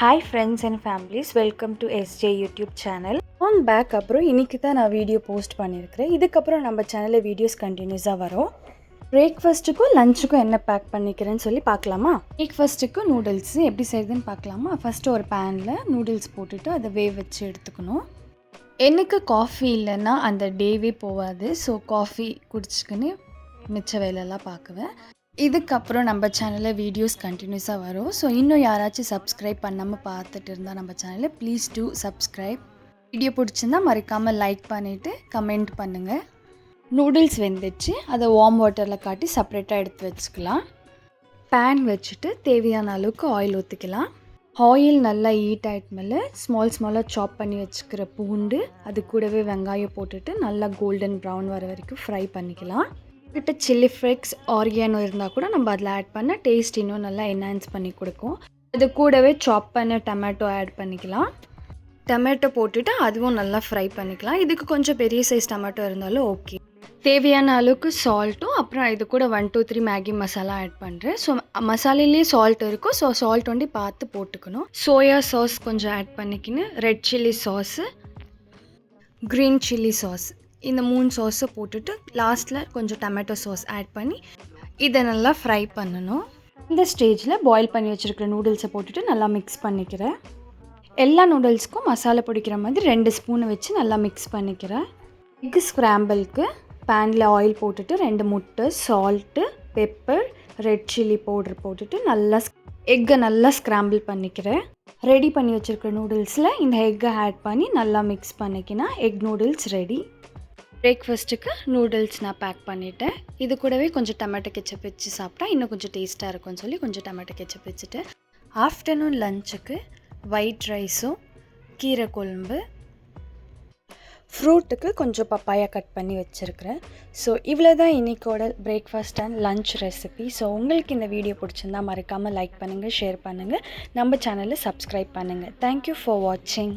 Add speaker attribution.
Speaker 1: Hi friends and families, welcome to SJ YouTube channel. On back அப்புறம் இன்னைக்கு தான் நான் வீடியோ போஸ்ட் பண்ணியிருக்கிறேன். இதுக்கப்புறம் நம்ம சேனலில் வீடியோஸ் கண்டினியூஸாக வரும். பிரேக்ஃபாஸ்ட்டுக்கும் லஞ்சுக்கும் என்ன பேக் பண்ணிக்கிறேன்னு சொல்லி பார்க்கலாமா? பிரேக்ஃபாஸ்ட்டுக்கு நூடுல்ஸ் எப்படி செய்யுதுன்னு பார்க்கலாமா? ஃபஸ்ட்டு ஒரு பேனில் நூடுல்ஸ் போட்டுட்டு அதை வச்சு எடுத்துக்கணும். எனக்கு காஃபி இல்லைன்னா அந்த டேவே போகாது. ஸோ காஃபி குடிச்சிக்கின்னு மிச்ச வேலையெல்லாம் பார்க்குவேன். இதுக்கப்புறம் நம்ம சேனலில் வீடியோஸ் கண்டினியூஸாக வரும். ஸோ இன்னும் யாராச்சும் சப்ஸ்கிரைப் பண்ணாமல் பார்த்துட்டு இருந்தால் நம்ம சேனலில் ப்ளீஸ் டூ சப்ஸ்கிரைப். வீடியோ பிடிச்சிருந்தா மறக்காமல் லைக் பண்ணிவிட்டு கமெண்ட் பண்ணுங்கள். நூடுல்ஸ் வெந்துச்சு, அதை வார்ம் வாட்டரில் காட்டி செப்பரேட்டாக எடுத்து வச்சுக்கலாம். பேன் வச்சுட்டு தேவையான அளவுக்கு ஆயில் ஊற்றிக்கலாம். ஆயில் நல்லா ஹீட் ஆகிட்டு மேலே ஸ்மாலாக சாப் பண்ணி வச்சுக்கிற பூண்டு, அது கூடவே வெங்காயம் போட்டுட்டு நல்லா கோல்டன் ப்ரௌன் வர வரைக்கும் ஃப்ரை பண்ணிக்கலாம். கிட்ட சில்லி ஃப்ளேக்ஸ் ஆரியானோ இருந்தால் கூட நம்ம அதில் ஆட் பண்ண டேஸ்ட் இன்னும் நல்லா என்ஹான்ஸ் பண்ணி கொடுக்கும். அது கூடவே சாப் பண்ண டொமேட்டோ ஆட் பண்ணிக்கலாம். டொமேட்டோ போட்டுட்டு அதுவும் நல்லா ஃப்ரை பண்ணிக்கலாம். இதுக்கு கொஞ்சம் பெரிய சைஸ் டொமேட்டோ இருந்தாலும் ஓகே. தேவையான அளவுக்கு சால்ட்டும் அப்புறம் இது கூட 1 2 3 மேகி மசாலா ஆட் பண்ணுறேன். ஸோ மசாலையிலேயே சால்ட் இருக்கும். ஸோ சால்ட் ஒண்டி பார்த்து போட்டுக்கணும். சோயா சாஸ் கொஞ்சம் ஆட் பண்ணிக்கின்னு red chilli sauce, green chilli sauce, இந்த 3 சாஸை போட்டுட்டு லாஸ்ட்டில் கொஞ்சம் டொமேட்டோ சாஸ் ஆட் பண்ணி இதை நல்லா ஃப்ரை பண்ணணும். இந்த ஸ்டேஜில் பாயில் பண்ணி வச்சுருக்கிற நூடுல்ஸை போட்டுட்டு நல்லா மிக்ஸ் பண்ணிக்கிறேன். எல்லா நூடுல்ஸ்க்கும் மசாலா பிடிக்கிற மாதிரி 2 ஸ்பூனை வச்சு நல்லா மிக்ஸ் பண்ணிக்கிறேன். எக்கு ஸ்க்ராம்பிளுக்கு பேனில் ஆயில் போட்டுட்டு 2 முட்டை, salt, pepper, red chilli powder போட்டுட்டு நல்லா எக்கை நல்லா ஸ்க்ராம்பிள் பண்ணிக்கிறேன். ரெடி பண்ணி வச்சுருக்கிற நூடுல்ஸில் இந்த எக்கை ஆட் பண்ணி நல்லா மிக்ஸ் பண்ணிக்கினா எக் நூடுல்ஸ் ரெடி. பிரேக்ஃபாஸ்ட்டுக்கு நூடுல்ஸ் நான் பேக் பண்ணிவிட்டேன். இது கூடவே கொஞ்சம் டொமேட்டோ கெச்சப் வச்சு சாப்பிட்டா இன்னும் கொஞ்சம் டேஸ்ட்டாக இருக்கும்னு சொல்லி கொஞ்சம் டொமேட்டோ கெச்சப் வச்சுட்டு ஆஃப்டர்நூன் லஞ்சுக்கு ஒயிட் ரைஸும் கீரை குழம்பு, ஃப்ரூட்டுக்கு கொஞ்சம் பப்பாயா கட் பண்ணி வச்சுருக்கிறேன். ஸோ இவ்வளோ தான் இன்றைக்கோட breakfast and lunch recipe. So உங்களுக்கு இந்த வீடியோ பிடிச்சிருந்தா மறக்காமல் லைக் பண்ணுங்கள், ஷேர் பண்ணுங்கள், நம்ம சேனலை சப்ஸ்கிரைப் பண்ணுங்கள். தேங்க்யூ ஃபார் வாட்சிங்.